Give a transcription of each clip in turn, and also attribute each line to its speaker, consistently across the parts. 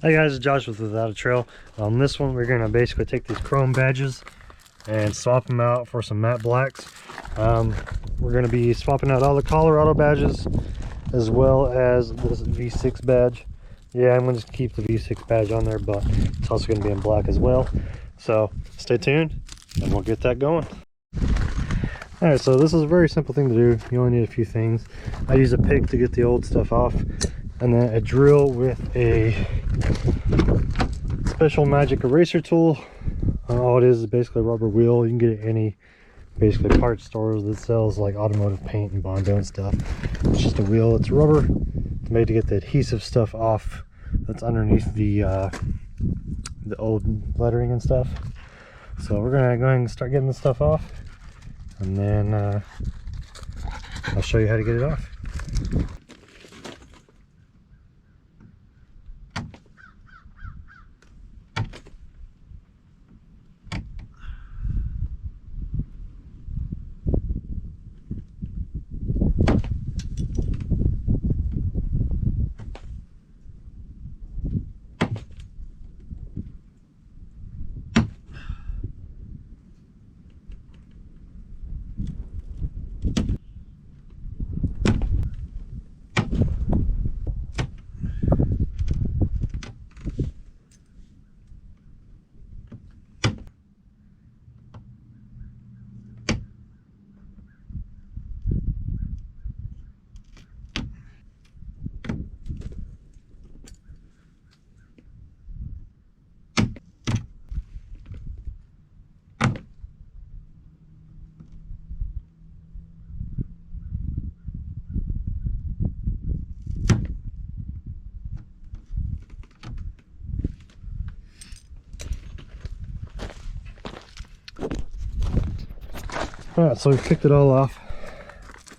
Speaker 1: Hey guys, it's Josh with Without a Trail. On this one, we're going to basically take these chrome badges and swap them out for some matte blacks. We're going to be swapping out all the Colorado badges as well as this V6 badge. Yeah, I'm going to keep the V6 badge on there, but it's also going to be in black as well. So stay tuned and we'll get that going. Alright, so this is a very simple thing to do. You only need a few things. I use a pick to get the old stuff off, and then a drill with a special magic eraser tool. All it is basically a rubber wheel. You can get it at any basically parts stores that sells like automotive paint and Bondo and stuff. It's just a wheel. It's rubber. It's made to get the adhesive stuff off that's underneath the old lettering and stuff. So we're gonna go ahead and start getting the stuff off, and then I'll show you how to get it off. Alright, so we picked it all off.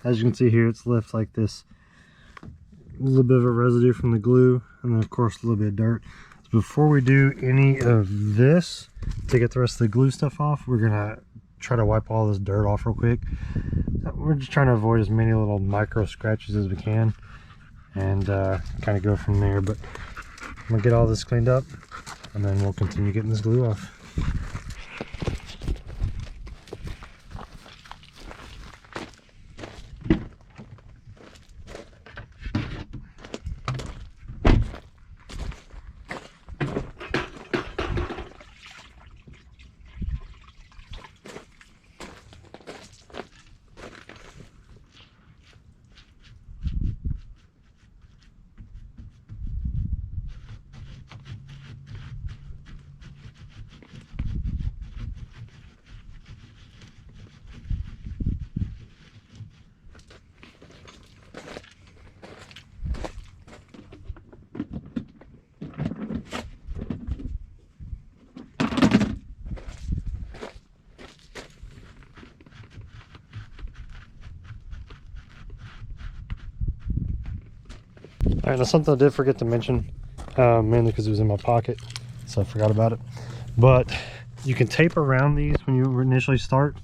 Speaker 1: As you can see here, it's left like this. A little bit of a residue from the glue, and then of course a little bit of dirt. So before we do any of this, to get the rest of the glue stuff off, we're gonna try to wipe all this dirt off real quick. We're just trying to avoid as many little micro scratches as we can, and kind of go from there. But I'm gonna get all this cleaned up, and then we'll continue getting this glue off. Alright, now something I did forget to mention, mainly because it was in my pocket, so I forgot about it. But you can tape around these when you initially start.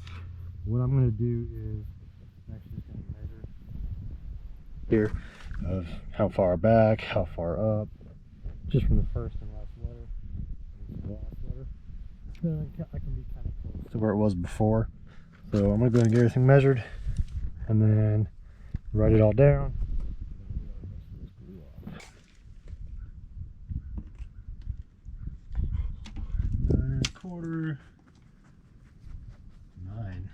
Speaker 1: What I'm going to do is actually kind of measure here of how far back, how far up, just from the first and last letter. Then I can be kind of close to where it was before. So I'm going to go ahead and get everything measured, and then write it all down. 9 1/4, 9,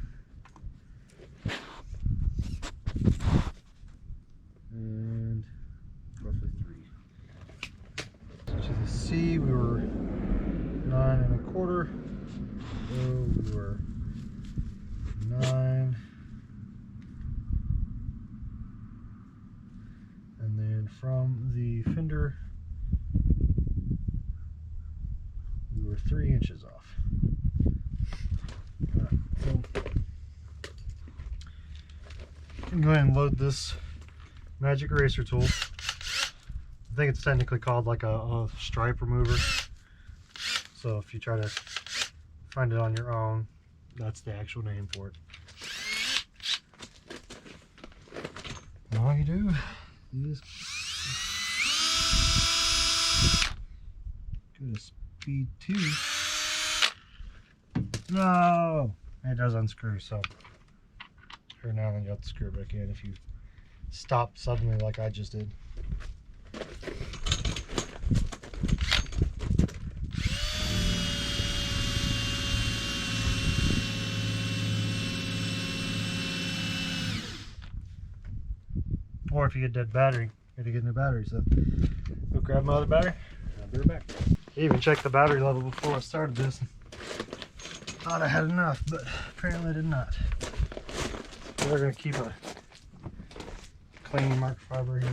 Speaker 1: and roughly 3. So to the C, we were 9 1/4. O, we were 9, and then from the fender, we were 3 inches off. So you can go ahead and load this magic eraser tool. I think it's technically called like a stripe remover. So if you try to find it on your own, that's the actual name for it. And all you do is Go to speed 2. No! It does unscrew, so every now and then you have to screw it back in if you stop suddenly like I just did. Or if you get dead battery, you have to get a new battery. So go grab my other battery. I'll be right back. I even checked the battery level before I started this. Thought I had enough, but apparently I did not. So we're going to keep a clean mark fiber here,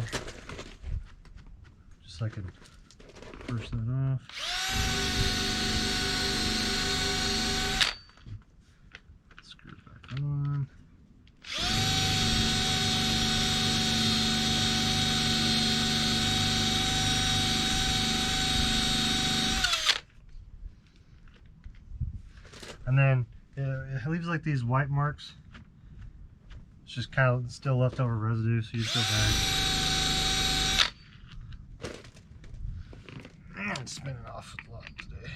Speaker 1: just so I can push that off. Screw it back on. And then it leaves like these white marks. It's just kind of still leftover residue, so you just go back. Man, it's spinning off a lot today.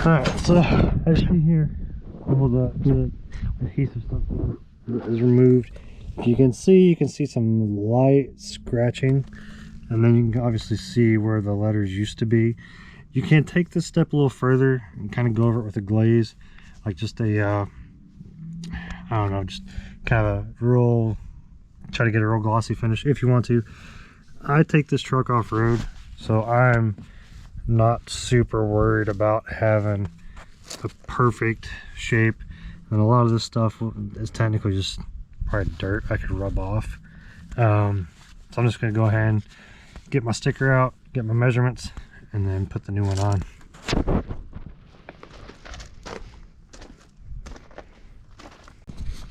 Speaker 1: Alright, so as you can hear, all the adhesive stuff is removed. If you can see some light scratching, and then you can obviously see where the letters used to be. You can take this step a little further and kind of go over it with a glaze, like just a, I don't know, just kind of a real, try to get a real glossy finish if you want to. I take this truck off-road, so I'm not super worried about having the perfect shape, and a lot of this stuff is technically just probably dirt I could rub off. So I'm just going to go ahead and get my sticker out, get my measurements, and then put the new one on.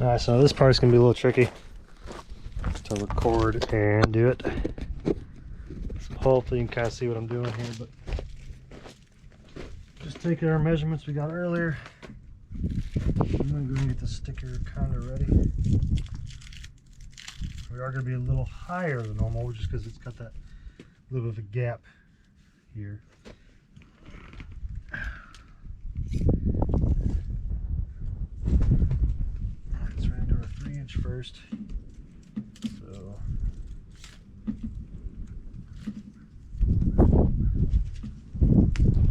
Speaker 1: Alright, so this part's going to be a little tricky to record and do it. So hopefully you can kind of see what I'm doing here, but just taking our measurements we got earlier. I'm going to go and get the sticker kind of ready. We are going to be a little higher than normal just because it's got that little bit of a gap here. Alright, so we're gonna do our 3-inch first. So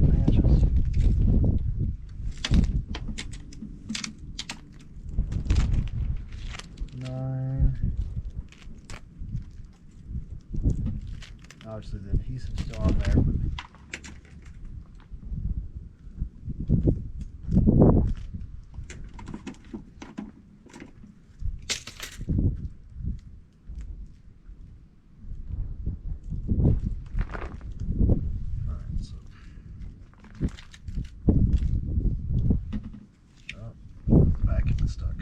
Speaker 1: 3 inches. Obviously the adhesive's still on there, but alright, so back in the stuck.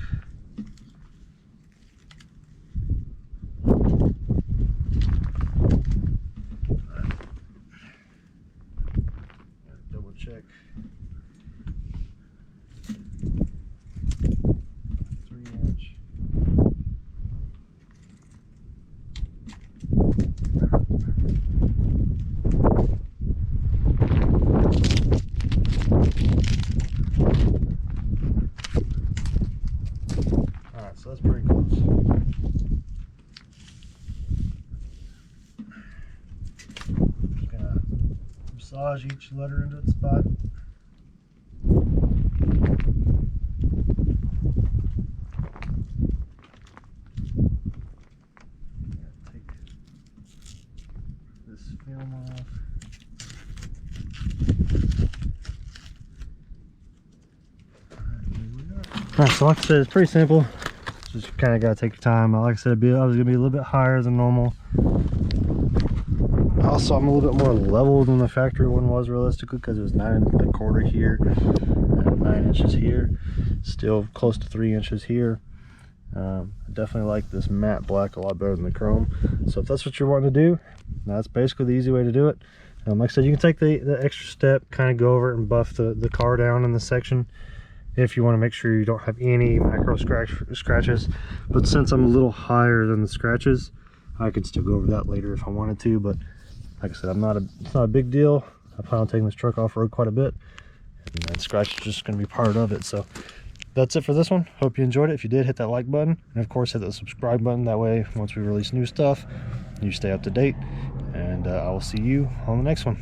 Speaker 1: Check 3-inch. Alright, so that's pretty close. Just gonna massage each letter into its spot. Take this film off. Alright, so like I said, it's pretty simple. Just kind of got to take your time. Like I said, I was going to be a little bit higher than normal. Also, I'm a little bit more level than the factory one was realistically, because it was 9¼ here and 9 inches here. Still close to 3 inches here. I definitely like this matte black a lot better than the chrome. So if that's what you're wanting to do, that's basically the easy way to do it. Like I said, you can take the extra step, kind of go over it and buff the car down in the section if you want to make sure you don't have any micro scratches. But since I'm a little higher than the scratches, I could still go over that later if I wanted to. But like I said, it's not a big deal. I plan on taking this truck off road quite a bit, and that scratch is just going to be part of it. So that's it for this one. Hope you enjoyed it. If you did, hit that like button, and of course hit the subscribe button. That way, once we release new stuff, you stay up to date. And I will see you on the next one.